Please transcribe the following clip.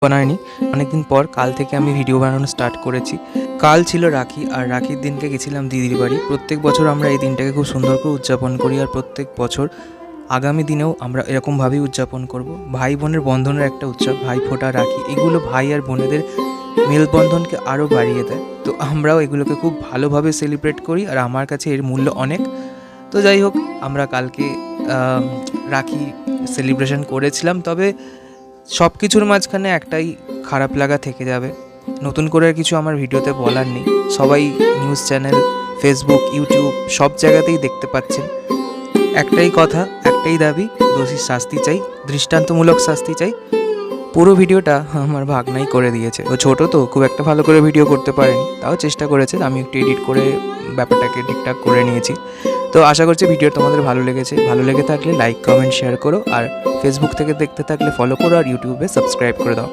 বানাইনি অনেকদিন পর কাল থেকে আমি ভিডিও বানানো স্টার্ট করেছি। কাল ছিল রাখি, আর রাখির দিনকে গেছিলাম দিদির বাড়ি। প্রত্যেক বছর আমরা এই দিনটাকে খুব সুন্দর করে উদযাপন করি, আর প্রত্যেক বছর আগামী দিনেও আমরা এরকমভাবেই উদযাপন করব। ভাই বোনের বন্ধনের একটা উৎসব, ভাইফোঁটা, রাখি, এগুলো ভাই আর বোনেদের মেলবন্ধনকে আরও বাড়িয়ে দেয়। তো আমরাও এগুলোকে খুব ভালোভাবে সেলিব্রেট করি, আর আমার কাছে এর মূল্য অনেক। তো যাই হোক, আমরা কালকে রাখি সেলিব্রেশন করেছিলাম, তবে সব কিছুর মাঝখানে একটাই খারাপ লাগা থেকে যাবে। নতুন করে আর কিছু আমার ভিডিওতে বলার নেই। সবাই নিউজ চ্যানেল, ফেসবুক, ইউটিউব সব জায়গাতেই দেখতে পাচ্ছেন। একটাই কথা, একটাই দাবি, দোষীর শাস্তি চাই, দৃষ্টান্তমূলক শাস্তি চাই। পুরো ভিডিওটা আমার ভাগনাই করে দিয়েছে। ও ছোটো তো, খুব একটা ভালো করে ভিডিও করতে পারেনি, তাও চেষ্টা করেছে। আমি একটু এডিট করে ব্যাপারটাকে ঠিকঠাক করে নিয়েছি। তো আশা করছি ভিডিও তোমাদের ভালো লেগেছে। ভালো লেগে থাকলে লাইক, কমেন্ট, শেয়ার করো, আর ফেসবুক থেকে দেখতে থাকলে ফলো করো, আর ইউটিউবে সাবস্ক্রাইব করে দাও।